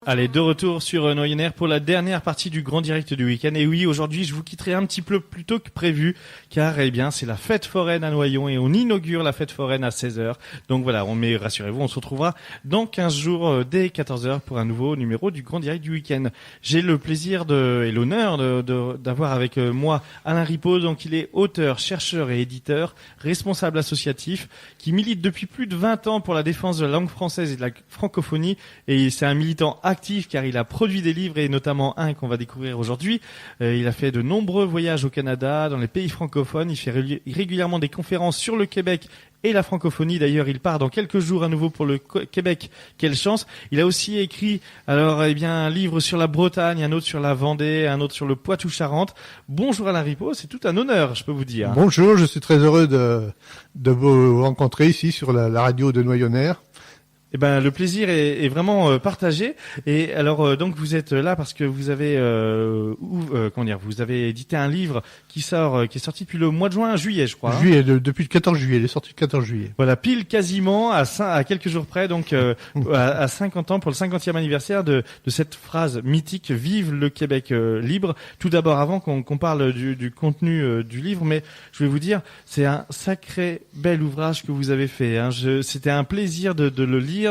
Allez, de retour sur Noyenner pour la dernière partie du grand direct du week-end. Et oui, aujourd'hui, je vous quitterai un petit peu plus tôt que prévu, car, eh bien, c'est la fête foraine à Noyon et on inaugure la fête foraine à 16h. Donc voilà, mais rassurez-vous, on se retrouvera dans 15 jours dès 14h pour un nouveau numéro du grand direct du week-end. J'ai le plaisir et l'honneur d'avoir avec moi Alain Ripaud. Donc il est auteur, chercheur et éditeur, responsable associatif, qui milite depuis plus de 20 ans pour la défense de la langue française et de la francophonie. Et c'est un militant actif car il a produit des livres et notamment un qu'on va découvrir aujourd'hui. Il a fait de nombreux voyages au Canada, dans les pays francophones. Il fait régulièrement des conférences sur le Québec et la francophonie. D'ailleurs, il part dans quelques jours à nouveau pour le Québec. Quelle chance. Il a aussi écrit, un livre sur la Bretagne, un autre sur la Vendée, un autre sur le Poitou-Charentes. Bonjour Alain Ripaud, c'est tout un honneur, je peux vous dire. Bonjour, je suis très heureux de vous rencontrer ici sur la radio de Noyenner. Eh ben, le plaisir est vraiment partagé. Et alors, donc, vous êtes là parce que vous avez, vous avez édité un livre qui est sorti depuis le mois de juillet, je crois. Juillet, depuis le 14 juillet, il est sorti le 14 juillet. Voilà, pile quasiment à quelques jours près, donc à 50 ans pour le 50e anniversaire de cette phrase mythique, vive le Québec libre. Tout d'abord, avant qu'on parle du contenu du livre, mais je vais vous dire, c'est un sacré bel ouvrage que vous avez fait. Hein. C'était un plaisir de le lire.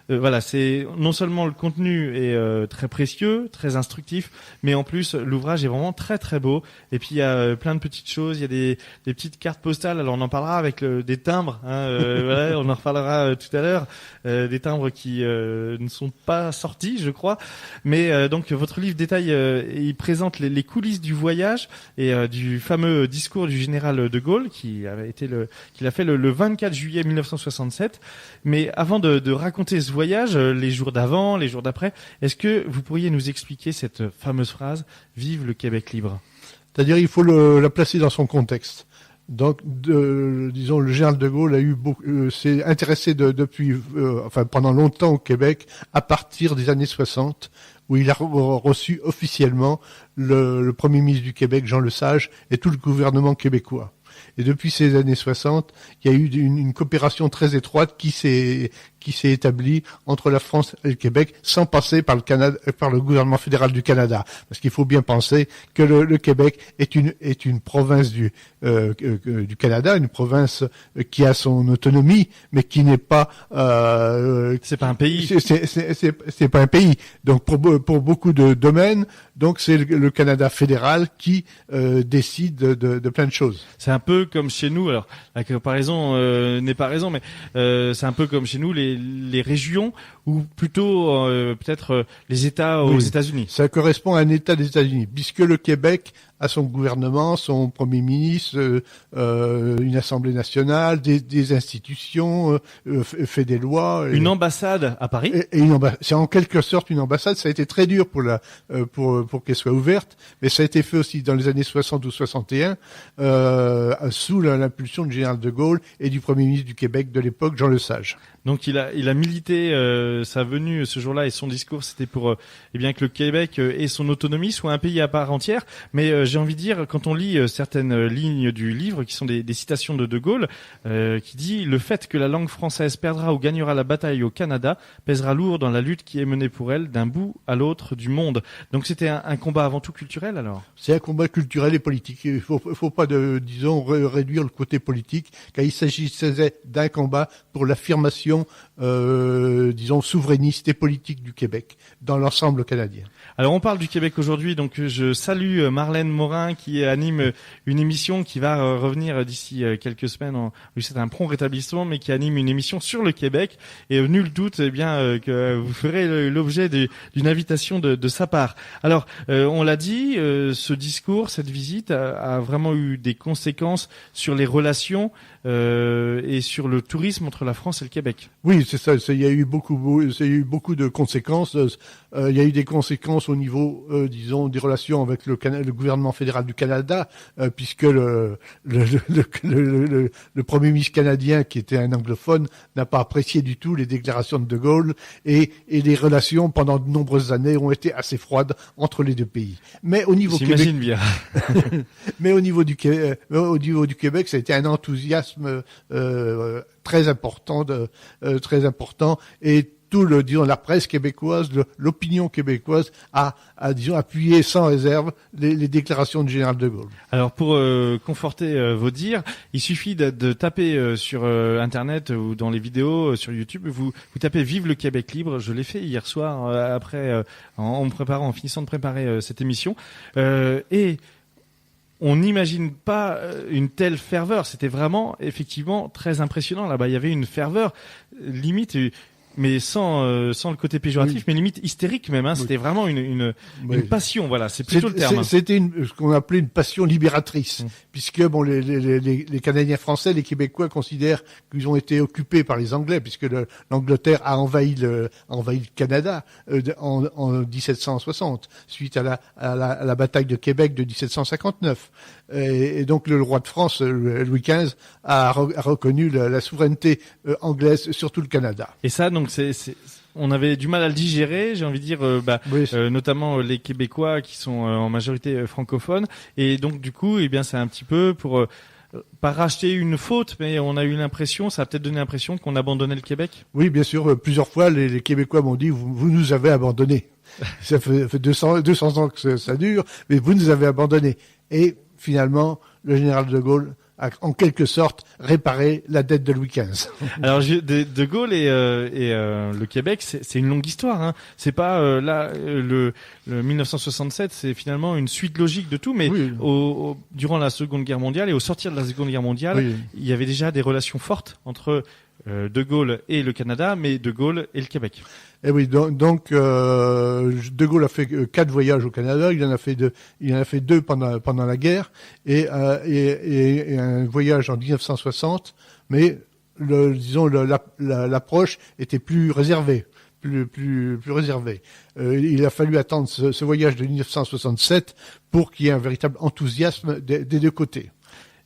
Voilà, c'est non seulement le contenu est très précieux, très instructif, mais en plus l'ouvrage est vraiment très très beau. Et puis il y a plein de petites choses, il y a des petites cartes postales. Alors on en parlera avec des timbres. Hein, voilà, on en reparlera tout à l'heure. Des timbres qui ne sont pas sortis, je crois. Mais donc votre livre détaille, il présente les coulisses du voyage et du fameux discours du général de Gaulle qu'il a fait le 24 juillet 1967. Mais avant de raconter ce voyage, les jours d'avant, les jours d'après, est-ce que vous pourriez nous expliquer cette fameuse phrase « Vive le Québec libre ». C'est-à-dire, il faut la placer dans son contexte. Donc, disons, le général de Gaulle s'est intéressé pendant longtemps au Québec, à partir des années 60, où il a reçu officiellement le premier ministre du Québec, Jean Lesage, et tout le gouvernement québécois. Et depuis ces années 60, il y a eu une coopération très étroite qui s'est établie entre la France et le Québec, sans passer par le gouvernement fédéral du Canada. Parce qu'il faut bien penser que le Québec est une province du Canada, une province qui a son autonomie, mais qui n'est pas. C'est pas un pays. C'est pas un pays. Donc pour beaucoup de domaines, donc c'est le Canada fédéral qui décide de plein de choses. C'est un peu comme chez nous. Alors la comparaison n'est pas raison, mais c'est un peu comme chez nous les régions ou plutôt peut-être les États aux États-Unis. Ça correspond à un État des États-Unis, puisque le Québec a son gouvernement, son premier ministre, une assemblée nationale, des institutions, fait des lois. Une ambassade à Paris. C'est en quelque sorte une ambassade. Ça a été très dur pour qu'elle soit ouverte, mais ça a été fait aussi dans les années 60 ou 61 sous l'impulsion du général de Gaulle et du premier ministre du Québec de l'époque, Jean Lesage. Donc il a milité sa venue ce jour-là et son discours, c'était pour que le Québec ait son autonomie, soit un pays à part entière. Mais j'ai envie de dire, quand on lit certaines lignes du livre qui sont des citations de Gaulle, qui dit: le fait que la langue française perdra ou gagnera la bataille au Canada pèsera lourd dans la lutte qui est menée pour elle d'un bout à l'autre du monde. Donc c'était un combat avant tout culturel alors. C'est un combat culturel et politique. Il faut pas réduire le côté politique, car il s'agissait d'un combat pour l'affirmation souverainiste et politique du Québec dans l'ensemble canadien. Alors on parle du Québec aujourd'hui, donc je salue Marlène Morin qui anime une émission qui va revenir d'ici quelques semaines. C'est un prompt rétablissement, mais qui anime une émission sur le Québec. Et nul doute que vous ferez l'objet d'une invitation de sa part. Alors on l'a dit, ce discours, cette visite a vraiment eu des conséquences sur les relations et sur le tourisme entre la France et le Québec. Oui, c'est ça. Il y a eu beaucoup de conséquences. Il y a eu des conséquences au niveau, des relations avec le gouvernement fédéral du Canada, puisque le premier ministre canadien, qui était un anglophone, n'a pas apprécié du tout les déclarations de Gaulle, et les relations pendant de nombreuses années ont été assez froides entre les deux pays. Mais au niveau J'imagine bien. Mais au niveau du Québec, ça a été un enthousiasme très important et surtout la presse québécoise, l'opinion québécoise a appuyé sans réserve les déclarations du général de Gaulle. Alors pour conforter vos dires, il suffit de taper sur Internet ou dans les vidéos sur YouTube, vous tapez Vive le Québec libre. Je l'ai fait hier soir après en finissant de préparer cette émission et on n'imagine pas une telle ferveur. C'était vraiment, effectivement, très impressionnant. Là-bas, il y avait une ferveur limite, mais sans le côté péjoratif, mais limite hystérique même. Hein. C'était vraiment une passion. Voilà, c'est plutôt le terme. C'était ce qu'on appelait une passion libératrice, puisque les Canadiens français, les Québécois considèrent qu'ils ont été occupés par les Anglais, puisque l'Angleterre a envahi le Canada en 1760, suite à la bataille de Québec de 1759. Et donc le roi de France, Louis XV, a reconnu la souveraineté anglaise sur tout le Canada. Et ça, donc, on avait du mal à le digérer, j'ai envie de dire, notamment les Québécois qui sont en majorité francophones. Et donc, du coup, eh bien, c'est un petit peu pour pas racheter une faute, mais on a eu l'impression, ça a peut-être donné l'impression qu'on abandonnait le Québec. Oui, bien sûr. Plusieurs fois, les Québécois m'ont dit, vous nous avez abandonnés. Ça fait 200 ans que ça dure, mais vous nous avez abandonnés. Et finalement, le général de Gaulle a en quelque sorte réparé la dette de Louis XV. Alors de Gaulle et le Québec, c'est une longue histoire. Hein. C'est pas le 1967, c'est finalement une suite logique de tout. Mais oui. Durant la Seconde Guerre mondiale et au sortir de la Seconde Guerre mondiale, oui. Il y avait déjà des relations fortes entre de Gaulle et le Canada, mais de Gaulle et le Québec. Eh oui, donc de Gaulle a fait 4 voyages au Canada. Il en a fait 2 pendant la guerre et un voyage en 1960. Mais l'approche était plus réservée, plus réservée. Il a fallu attendre ce voyage de 1967 pour qu'il y ait un véritable enthousiasme des 2 côtés.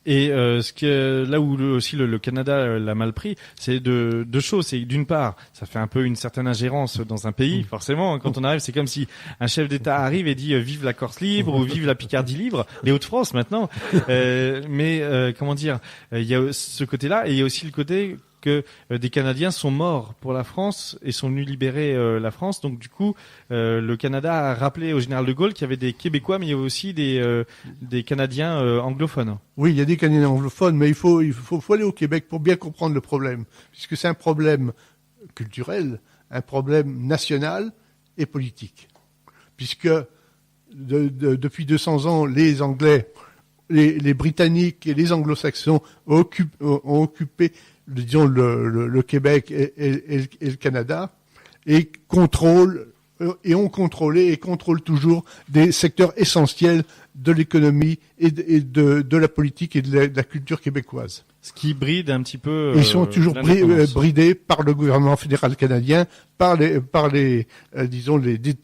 Et là où aussi le Canada l'a mal pris, c'est deux choses. C'est d'une part, ça fait un peu une certaine ingérence dans un pays. Forcément, quand on arrive, c'est comme si un chef d'État arrive et dit vive la Corse libre ou vive la Picardie libre, les Hauts-de-France maintenant. Comment dire, il y a ce côté-là et il y a aussi le côté que des Canadiens sont morts pour la France et sont venus libérer la France. Donc du coup, le Canada a rappelé au général de Gaulle qu'il y avait des Québécois, mais il y avait aussi des Canadiens anglophones. Oui, il y a des Canadiens anglophones, mais il faut aller au Québec pour bien comprendre le problème, puisque c'est un problème culturel, un problème national et politique. Puisque depuis 200 ans, les Anglais, les Britanniques et les Anglo-Saxons ont occupé disons le Québec et le Canada et ont contrôlé et contrôlent toujours des secteurs essentiels de l'économie et de la politique et de la culture québécoise. Ce qui bride un petit peu. Ils sont toujours bridés par le gouvernement fédéral canadien, par les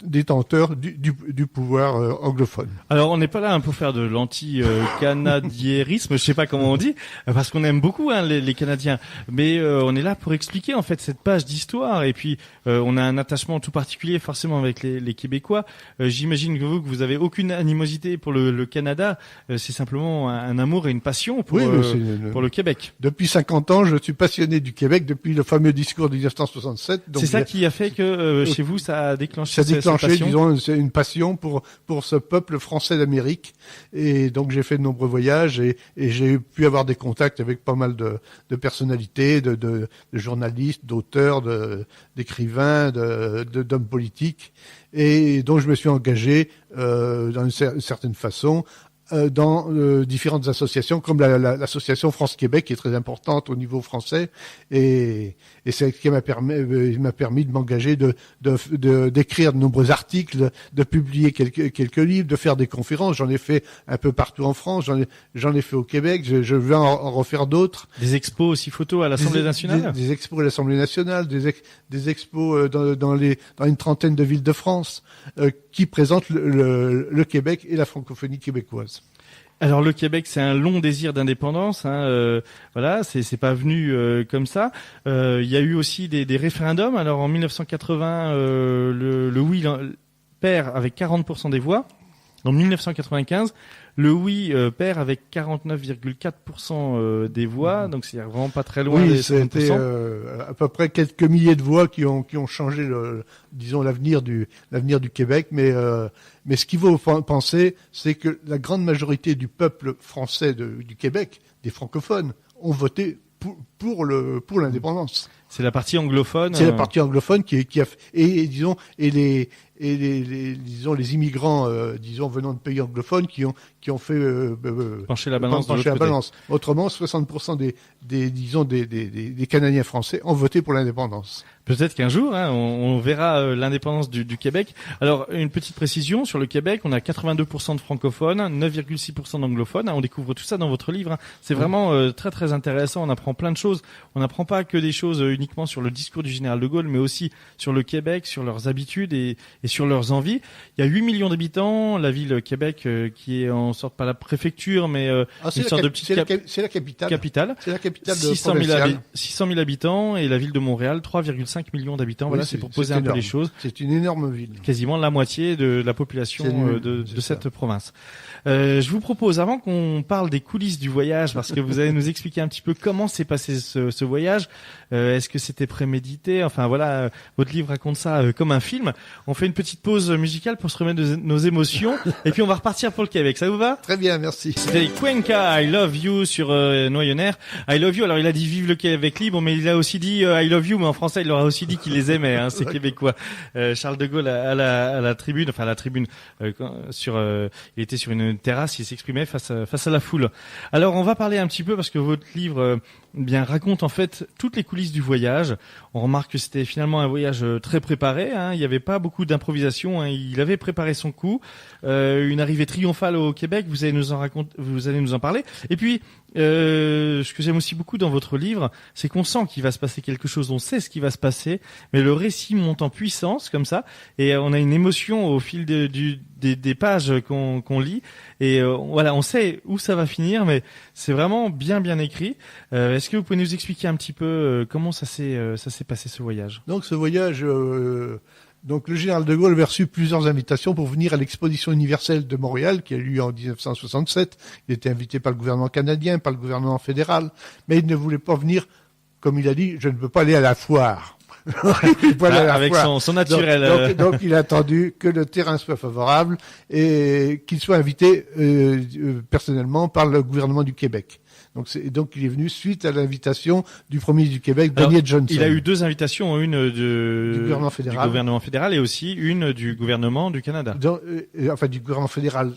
détenteurs du pouvoir anglophone. Alors on n'est pas là pour faire de l'anti-canadiérisme, je sais pas comment on dit, parce qu'on aime beaucoup les Canadiens, mais on est là pour expliquer en fait cette page d'histoire et puis on a un attachement tout particulier forcément avec les Québécois. J'imagine que vous avez aucune animosité pour le Canada, c'est simplement un amour et une passion pour le Québec. Depuis 50 ans, je suis passionné du Québec depuis le fameux discours de 1967. C'est ça qui a fait que chez vous ça a déclenché cette passion. Disons, c'est une passion pour ce peuple français d'Amérique. Et donc j'ai fait de nombreux voyages et j'ai pu avoir des contacts avec pas mal de personnalités, de journalistes, d'auteurs, d'écrivains, d'hommes politiques, et dont je me suis engagé d'une certaine façon dans différentes associations comme l'association France-Québec qui est très importante au niveau français et c'est ce qui m'a permis de m'engager d'écrire de nombreux articles, de publier quelques livres, de faire des conférences. J'en ai fait un peu partout en France, j'en ai fait au Québec, je vais en refaire d'autres. Des expos aussi photos à l'Assemblée nationale. Des expos à l'Assemblée nationale, des expos dans une trentaine de villes de France qui présentent le Québec et la francophonie québécoise. Alors le Québec, c'est un long désir d'indépendance, voilà, c'est pas venu comme ça. Il y a eu aussi des référendums. Alors en 1980, le oui perd avec 40% des voix. En 1995, le oui perd avec 49,4% des voix, donc c'est vraiment pas très loin des 50%. C'était à peu près quelques milliers de voix qui ont changé disons l'avenir du Québec, mais ce qu'il faut penser, c'est que la grande majorité du peuple français du Québec, des francophones, ont voté pour l'indépendance. C'est la partie anglophone. C'est la partie anglophone qui a et disons les immigrants disons venant de pays anglophones qui ont fait pencher la balance. Autrement, 60% des Canadiens français ont voté pour l'indépendance. Peut-être qu'un jour, on verra l'indépendance du Québec. Alors, une petite précision sur le Québec, on a 82% de francophones, 9,6% d'anglophones. On découvre tout ça dans votre livre. C'est vraiment très très intéressant. On apprend plein de choses. On n'apprend pas que des choses uniquement sur le discours du général de Gaulle, mais aussi sur le Québec, sur leurs habitudes et sur leurs envies. Il y a 8 millions d'habitants. La ville Québec, qui est en sorte pas la préfecture, mais une sorte de petite c'est la capitale. C'est la capitale 600 000 habitants et la ville de Montréal 3,5 millions d'habitants. Voilà, c'est pour poser un peu les choses. C'est une énorme ville. Quasiment la moitié de la population de cette province. Je vous propose, avant qu'on parle des coulisses du voyage, parce que vous allez nous expliquer un petit peu comment s'est passé ce voyage, est-ce que c'était prémédité, enfin voilà, votre livre raconte ça comme un film. On fait une petite pause musicale pour se remettre de nos émotions, et puis on va repartir pour le Québec. Ça vous va? Très bien, merci. C'était Cuenca, I Love You sur Noyonnaire. I Love You, alors il a dit vive le Québec libre, mais il a aussi dit I Love You, mais en français il leur a aussi dit qu'il les aimait, ces Québécois. Charles de Gaulle à la tribune, il était sur une terrasse, il s'exprimait face à la foule. Alors on va parler un petit peu, parce que votre livre raconte en fait toutes les coulisses du voyage. On remarque que c'était finalement un voyage très préparé, il n'y avait pas beaucoup d'improvisation, il avait préparé son coup. Une arrivée triomphale au Québec, vous allez nous en parler. Et puis ce que j'aime aussi beaucoup dans votre livre, c'est qu'on sent qu'il va se passer quelque chose, on sait ce qui va se passer, mais le récit monte en puissance comme ça, et on a une émotion au fil des pages qu'on lit, et voilà, on sait où ça va finir, mais c'est vraiment bien écrit. Est-ce que vous pouvez nous expliquer un petit peu comment ça s'est passé ce voyage? Donc ce voyage, donc le général de Gaulle avait reçu plusieurs invitations pour venir à l'exposition universelle de Montréal qui a eu lieu en 1967. Il était invité par le gouvernement canadien, par le gouvernement fédéral, mais il ne voulait pas venir, comme il a dit, je ne peux pas aller à la foire. Avec son naturel. Donc il a attendu que le terrain soit favorable et qu'il soit invité personnellement par le gouvernement du Québec. Donc il est venu suite à l'invitation du Premier ministre du Québec, Daniel Johnson. Il a eu deux invitations, une du gouvernement fédéral et aussi une du gouvernement du Canada. Du gouvernement fédéral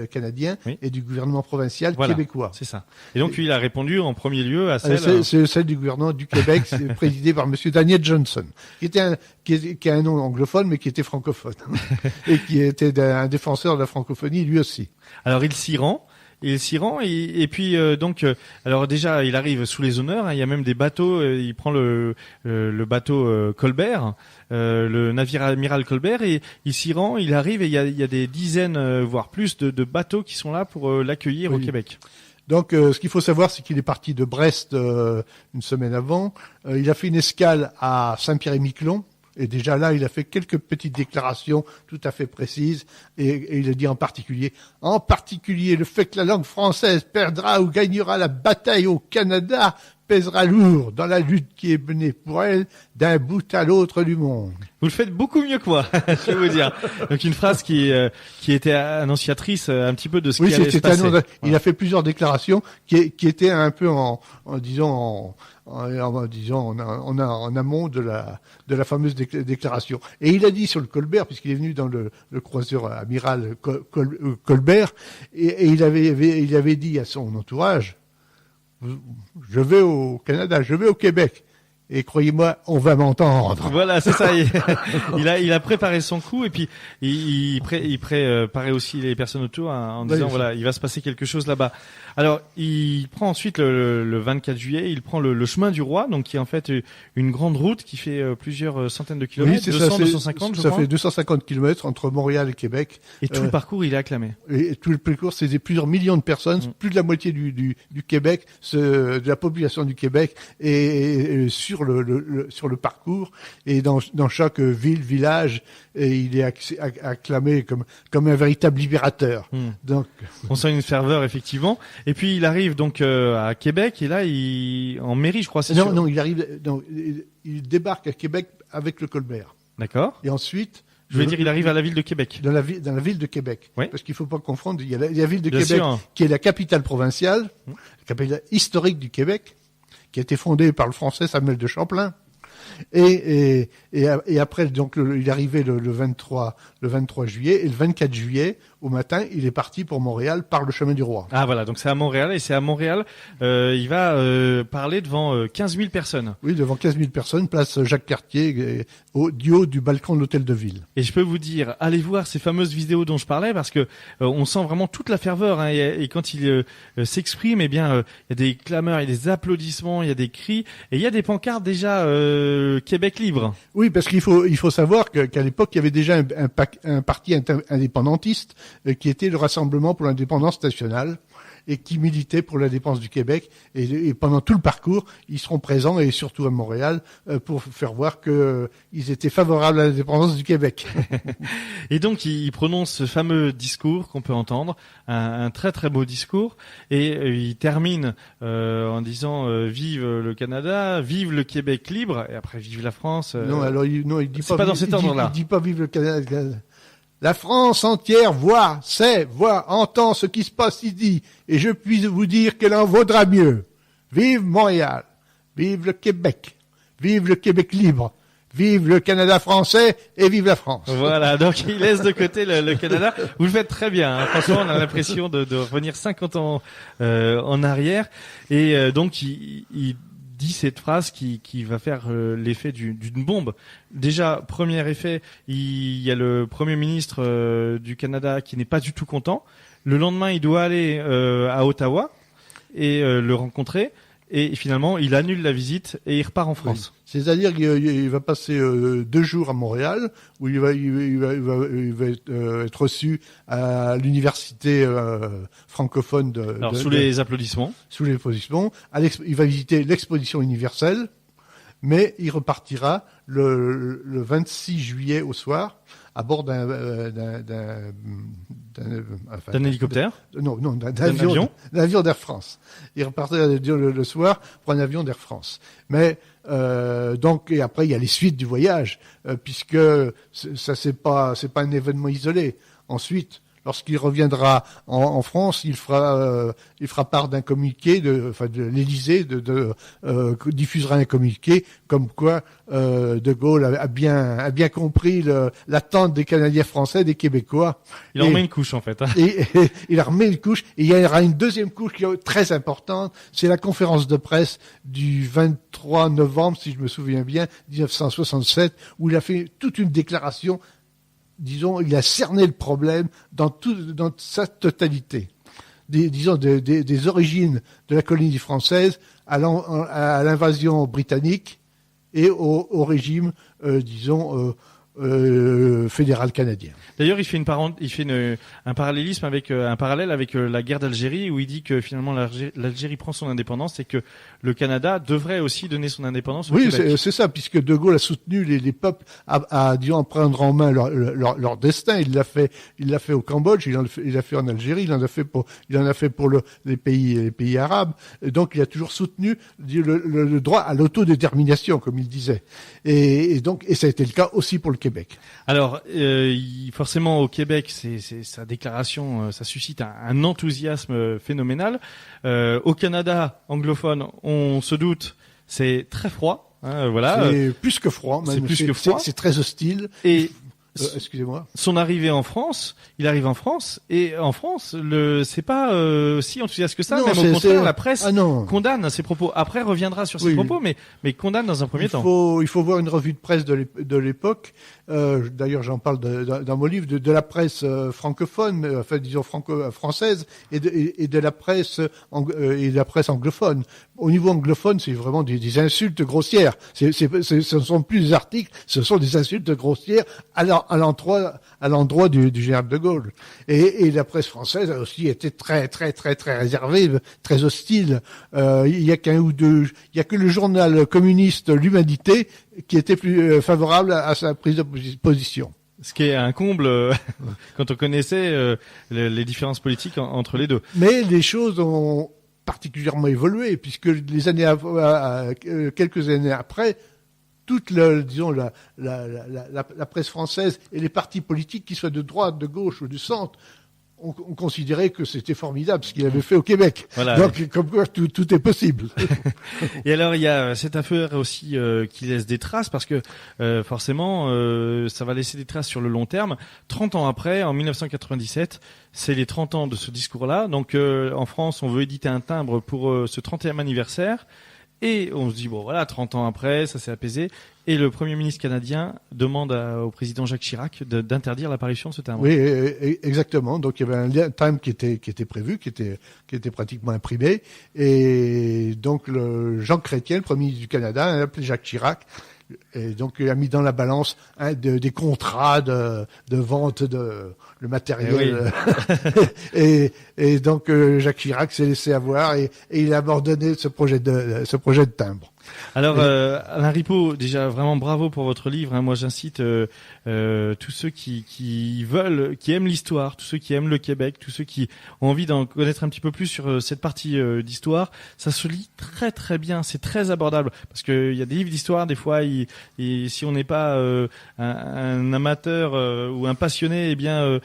canadien, oui, et du gouvernement provincial québécois. C'est ça. Et donc, lui, il a répondu en premier lieu à celle... C'est celle du gouvernement du Québec, présidée par monsieur Daniel Johnson, qui a un nom anglophone, mais qui était francophone. Et qui était un défenseur de la francophonie, lui aussi. Alors, il s'y rend. Et puis alors déjà il arrive sous les honneurs, il y a même des bateaux, il prend le bateau Colbert, le navire amiral Colbert, et il s'y rend, il arrive, et il y a des dizaines voire plus de bateaux qui sont là pour l'accueillir au Québec. Donc ce qu'il faut savoir, c'est qu'il est parti de Brest une semaine avant, il a fait une escale à Saint-Pierre-et-Miquelon. Et déjà là, il a fait quelques petites déclarations tout à fait précises, et il a dit en particulier, le fait que la langue française perdra ou gagnera la bataille au Canada pèsera lourd dans la lutte qui est menée pour elle d'un bout à l'autre du monde. Vous le faites beaucoup mieux que moi, je vais vous dire. Donc une phrase qui était annonciatrice un petit peu de ce qui allait se passer. Il a fait plusieurs déclarations qui étaient un peu en amont de la fameuse déclaration. Et il a dit sur le Colbert, puisqu'il est venu dans le croiseur amiral Colbert, et il avait dit à son entourage, je vais au Canada, je vais au Québec. Et croyez-moi, on va m'entendre. Voilà, c'est ça. Il a préparé son coup, et puis il préparait aussi les personnes autour en disant voilà, il va se passer quelque chose là-bas. Alors, il prend ensuite le 24 juillet, il prend le chemin du roi, donc qui est en fait une grande route qui fait plusieurs centaines de kilomètres, 250, je crois. Ça fait 250 kilomètres entre Montréal et Québec. Et tout le parcours, il est acclamé. Et tout le parcours, c'est plusieurs millions de personnes, plus de la moitié du Québec, de la population du Québec, et sur sur sur le parcours, et dans chaque ville, village, et il est acclamé comme un véritable libérateur. Donc, on sent une ferveur effectivement. Et puis il arrive donc à Québec, et là en mairie, je crois. Non, il débarque à Québec avec le Colbert. D'accord. Et ensuite, je veux dire, il arrive à la ville de Québec. Dans la ville de Québec. Oui. Parce qu'il faut pas confondre. Il y a la ville de Bien Québec, sûr. qui est la capitale provinciale, la capitale historique du Québec, qui a été fondée par le Français Samuel de Champlain. Et après, donc, il est arrivé le 23 juillet, et le 24 juillet, au matin, il est parti pour Montréal par le chemin du Roi. Ah voilà, donc c'est à Montréal, et c'est à Montréal, il va parler devant 15 000 personnes. Oui, devant 15 000 personnes, place Jacques-Cartier, du haut du balcon de l'hôtel de ville. Et je peux vous dire, allez voir ces fameuses vidéos dont je parlais, parce que on sent vraiment toute la ferveur, hein, et quand il s'exprime, eh bien, il y a des clameurs, il y a des applaudissements, il y a des cris, et il y a des pancartes déjà Québec libre. Oui, parce qu'il faut savoir qu'à l'époque, il y avait déjà un parti indépendantiste qui était le Rassemblement pour l'indépendance nationale, et qui militait pour l'indépendance du Québec. Et pendant tout le parcours, ils seront présents, et surtout à Montréal, pour faire voir qu'ils étaient favorables à l'indépendance du Québec. Et donc, il prononce ce fameux discours qu'on peut entendre, un très très beau discours, et il termine en disant vive le Canada, vive le Québec libre, et après vive la France. Non, alors il dit pas dans cet ordre-là. Il dit pas vive le Canada. La France entière voit, entend ce qui se passe ici, et je puis vous dire qu'elle en vaudra mieux. Vive Montréal, vive le Québec libre, vive le Canada français, et vive la France. Voilà, donc il laisse de côté le Canada. Vous le faites très bien, hein. Franchement, on a l'impression de revenir 50 ans en arrière, et donc il dit cette phrase qui va faire l'effet d'une bombe. Déjà, premier effet, il y a le Premier ministre du Canada qui n'est pas du tout content. Le lendemain, il doit aller à Ottawa et le rencontrer. Et finalement, il annule la visite et il repart en France. Oui. C'est-à-dire qu'il va passer 2 jours à Montréal, où il va être reçu à l'université francophone sous les applaudissements. Sous les applaudissements. Il va visiter l'exposition universelle, mais il repartira le 26 juillet au soir à bord d'un hélicoptère. D'un avion d'Air France. Il repartait le soir pour un avion d'Air France. Mais donc, et après il y a les suites du voyage, puisque ça c'est pas un événement isolé. Ensuite, lorsqu'il reviendra en France, il fera part d'un communiqué de l'Élysée, diffusera un communiqué comme quoi De Gaulle a bien compris l'attente des Canadiens français, des Québécois. Il en remet une couche en fait. Hein. Et il en remet une couche. Et il y aura une deuxième couche qui est très importante. C'est la conférence de presse du 23 novembre, si je me souviens bien, 1967, où il a fait toute une déclaration. Disons, il a cerné le problème dans sa totalité. Des origines de la colonie française à l'invasion britannique et au régime, fédéral canadien. D'ailleurs, il fait un parallélisme avec la guerre d'Algérie, où il dit que finalement l'Algérie prend son indépendance et que le Canada devrait aussi donner son indépendance au Québec. Oui, c'est ça, puisque De Gaulle a soutenu les peuples à prendre en main leur destin. Il l'a fait au Cambodge, il l'a fait en Algérie, il en a fait pour les pays arabes. Et donc il a toujours soutenu le droit à l'autodétermination, comme il disait. Et ça a été le cas aussi pour le Québec. Alors, forcément au Québec, c'est sa déclaration, ça suscite un enthousiasme phénoménal. Au Canada anglophone, on se doute, c'est très froid. Hein, voilà. C'est plus que froid. Même. C'est plus que froid. C'est très hostile. Et excusez-moi. Son arrivée en France, il arrive en France, et en France, c'est pas si enthousiaste que ça. Non, même au contraire, la presse condamne ses propos. Après, reviendra sur ses propos, mais condamne dans un premier temps. Il faut voir une revue de presse de l'époque. D'ailleurs, j'en parle dans mon livre de la presse francophone, enfin disons française, et de la presse anglophone. Au niveau anglophone, c'est vraiment des insultes grossières. Ce ne sont plus des articles, ce sont des insultes grossières à l'endroit du général de Gaulle. Et la presse française a aussi été très réservée, très hostile. Il y a que le journal communiste L'Humanité qui était plus favorable à sa prise de position. Ce qui est un comble quand on connaissait les différences politiques entre les deux. Mais les choses ont particulièrement évolué, puisque quelques années après, toute la presse française et les partis politiques, qu'ils soient de droite, de gauche ou du centre, ont considéré que c'était formidable ce qu'il avait fait au Québec. Voilà. Donc, comme quoi, tout est possible. Et alors, il y a cette affaire aussi qui laisse des traces, parce que forcément, ça va laisser des traces sur le long terme. 30 ans après, en 1997, c'est les 30 ans de ce discours-là. Donc, en France, on veut éditer un timbre pour ce 30e anniversaire. Et on se dit, bon voilà, 30 ans après, ça s'est apaisé. Et le Premier ministre canadien demande au président Jacques Chirac d'interdire l'apparition de ce timbre. Oui, exactement. Donc il y avait un timbre qui était prévu, qui était pratiquement imprimé. Et donc Jean Chrétien, le Premier ministre du Canada, a appelé Jacques Chirac. Et donc il a mis dans la balance des contrats de vente de le matériel. Et donc Jacques Chirac s'est laissé avoir et il a abandonné ce projet de timbre. Alors Alain Ripaud, déjà vraiment bravo pour votre livre. Hein. Moi j'incite tous ceux qui veulent, qui aiment l'histoire, tous ceux qui aiment le Québec, tous ceux qui ont envie d'en connaître un petit peu plus sur cette partie d'histoire. Ça se lit très très bien, c'est très abordable parce que il y a des livres d'histoire des fois. Si on n'est pas un amateur ou un passionné, eh bien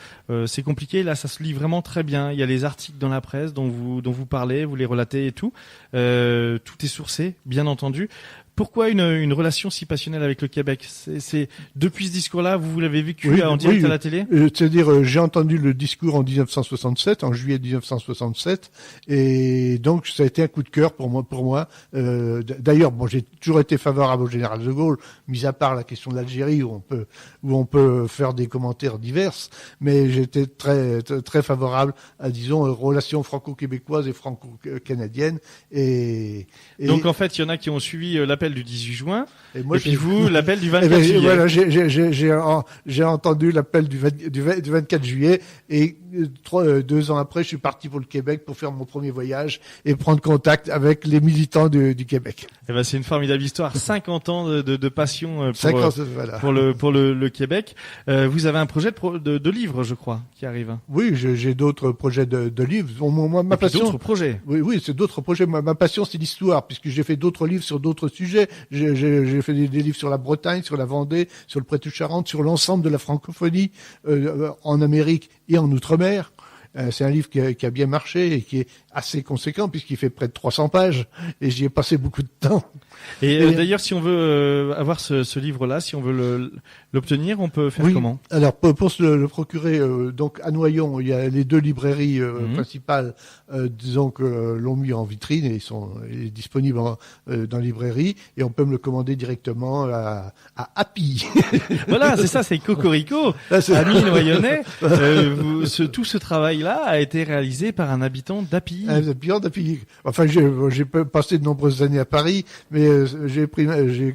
c'est compliqué. Là, ça se lit vraiment très bien. Il y a les articles dans la presse dont vous parlez, vous les relatez et tout. Tout est sourcé, bien entendu. Pourquoi une relation si passionnelle avec le Québec? C'est depuis ce discours-là, vous l'avez vécu en direct à la télé? C'est-à-dire, j'ai entendu le discours en 1967, en juillet 1967, et donc ça a été un coup de cœur pour moi. D'ailleurs, bon, j'ai toujours été favorable au général de Gaulle, mis à part la question de l'Algérie où on peut faire des commentaires divers, mais j'étais très favorable à, disons, relations franco-québécoises et franco-canadiennes. Et donc en fait, il y en a qui ont suivi l'appel du 18 juin, et puis vous, l'appel du 24 juillet. Voilà, j'ai entendu l'appel du 24 juillet, et 2 ans après, je suis parti pour le Québec pour faire mon premier voyage et prendre contact avec les militants du Québec. Eh ben, c'est une formidable histoire. 50 ans de passion pour le Québec. Vous avez un projet de livre, je crois, qui arrive. Oui, j'ai d'autres projets de livres. Ma passion. D'autres projets. Oui, c'est d'autres projets. Ma passion, c'est l'histoire, puisque j'ai fait d'autres livres sur d'autres sujets. J'ai fait des livres sur la Bretagne, sur la Vendée, sur le Poitou-Charentes, sur l'ensemble de la francophonie en Amérique et en Outre-mer. C'est un livre qui a bien marché et qui est assez conséquent puisqu'il fait près de 300 pages et j'y ai passé beaucoup de temps. Et d'ailleurs, si on veut avoir ce livre-là, si on veut l'obtenir, on peut faire comment? Alors pour se le procurer, donc à Noyon, il y a les 2 librairies principales, disons que l'ont mis en vitrine et il est disponible dans la librairie et on peut me le commander directement à Happy. Voilà, c'est ça, c'est Cocorico, ami noyonnais. Tout ce travail-là a été réalisé par un habitant d'Happy. Un habitant d'Happy. Enfin, j'ai passé de nombreuses années à Paris, mais j'ai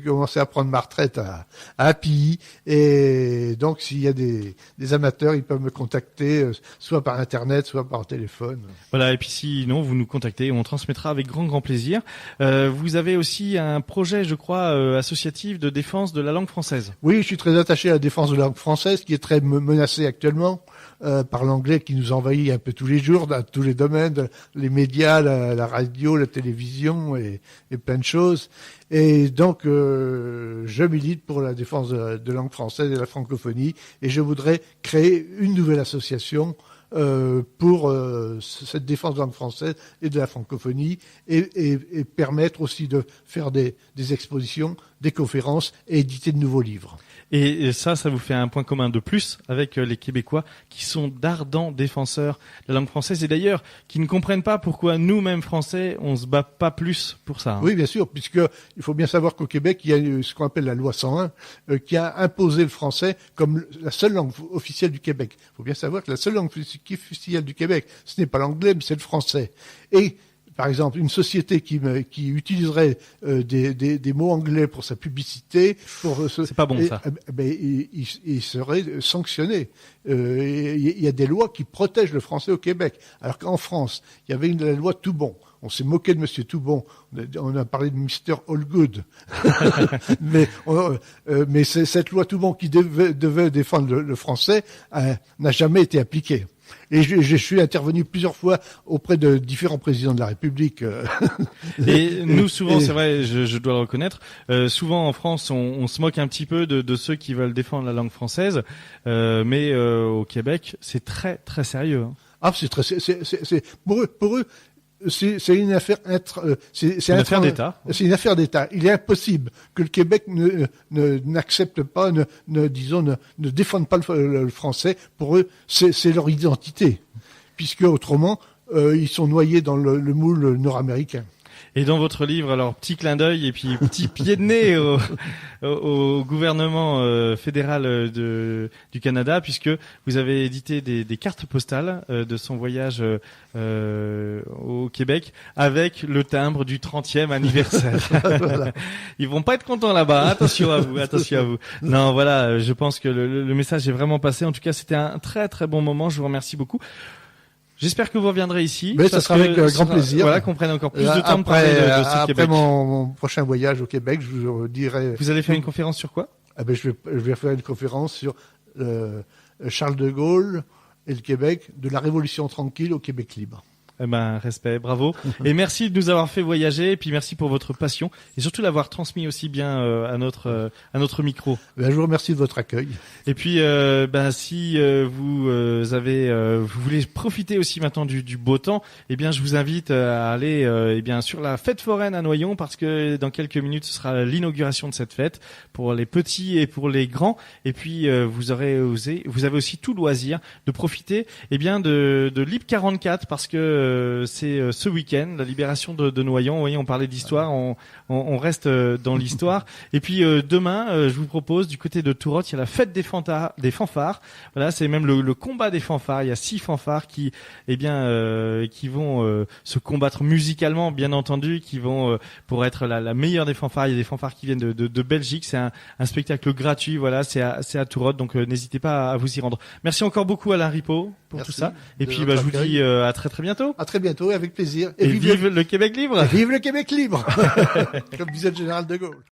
commencé à prendre ma retraite à Happy, et donc s'il y a des amateurs, ils peuvent me contacter soit par internet, soit par téléphone. Voilà, et puis sinon vous nous contactez, on transmettra avec grand plaisir. Vous avez aussi un projet, je crois, associatif de défense de la langue française. Oui, je suis très attaché à la défense de la langue française, qui est très menacée actuellement par l'anglais qui nous envahit un peu tous les jours dans tous les domaines, les médias, la radio, la télévision et plein de choses. Et donc je milite pour la défense de la langue française et de la francophonie, et je voudrais créer une nouvelle association pour cette défense de la langue française et de la francophonie, et permettre aussi de faire des expositions, des conférences et éditer de nouveaux livres. Et ça vous fait un point commun de plus avec les Québécois qui sont d'ardents défenseurs de la langue française, et d'ailleurs qui ne comprennent pas pourquoi nous-mêmes Français on se bat pas plus pour ça. Oui, bien sûr, puisque il faut bien savoir qu'au Québec il y a ce qu'on appelle la loi 101 qui a imposé le français comme la seule langue officielle du Québec. Il faut bien savoir que la seule langue officielle du Québec, ce n'est pas l'anglais, mais c'est le français. Et par exemple, une société qui utiliserait des mots anglais pour sa publicité, c'est pas bon ça. Il serait sanctionné. Il y a des lois qui protègent le français au Québec, alors qu'en France, il y avait la loi Toubon. On s'est moqué de Monsieur Toubon. On a parlé de Mr. Allgood. mais cette loi Toubon qui devait défendre le français n'a jamais été appliquée. Et je suis intervenu plusieurs fois auprès de différents présidents de la République. Et nous, souvent, c'est vrai, je dois le reconnaître, souvent en France, on se moque un petit peu de ceux qui veulent défendre la langue française, mais au Québec, c'est très très sérieux. Hein. Ah, c'est pour eux. C'est une affaire c'est une affaire d'État. C'est une affaire d'État. Il est impossible que le Québec n'accepte pas, ne défende pas le français. Pour eux, c'est leur identité, puisque autrement, ils sont noyés dans le moule nord-américain. Et dans votre livre, alors petit clin d'œil et puis petit pied de nez au gouvernement fédéral du Canada, puisque vous avez édité des cartes postales de son voyage au Québec avec le timbre du 30e anniversaire. Voilà. Ils vont pas être contents là-bas. Attention à vous, attention à vous. Non, voilà, je pense que le message est vraiment passé. En tout cas, c'était un très très bon moment. Je vous remercie beaucoup. J'espère que vous reviendrez ici. Mais ça sera avec grand plaisir. Voilà, qu'on prenne encore plus de temps de parler de ce Québec. Après mon prochain voyage au Québec, je vous dirai. Vous allez faire une conférence sur quoi? Je vais faire une conférence sur Charles de Gaulle et le Québec, de la Révolution tranquille au Québec libre. Respect, bravo. Et merci de nous avoir fait voyager, et puis merci pour votre passion, et surtout l'avoir transmis aussi bien à notre micro. Je vous remercie de votre accueil. Et puis, si vous voulez profiter aussi maintenant du beau temps, eh bien, je vous invite à aller sur la fête foraine à Noyon, parce que dans quelques minutes, ce sera l'inauguration de cette fête pour les petits et pour les grands. Et puis, vous avez aussi tout loisir de profiter, de Lib 44, parce que c'est ce week-end, la libération de Noyon. Vous voyez, on parlait d'histoire, on reste dans l'histoire. Et puis demain, je vous propose, du côté de Tourotte, il y a la fête des fanfares. Voilà, c'est même le combat des fanfares. Il y a 6 fanfares qui vont se combattre musicalement, bien entendu, qui vont pour être la meilleure des fanfares. Il y a des fanfares qui viennent de Belgique. C'est un spectacle gratuit. Voilà, c'est à Tourotte, donc n'hésitez pas à vous y rendre. Merci encore beaucoup Alain Ripaud pour tout ça. Et puis je vous dis à très très bientôt. À très bientôt, avec plaisir. Et vive le Québec libre. Et vive le Québec libre. Comme disait le général de Gaulle.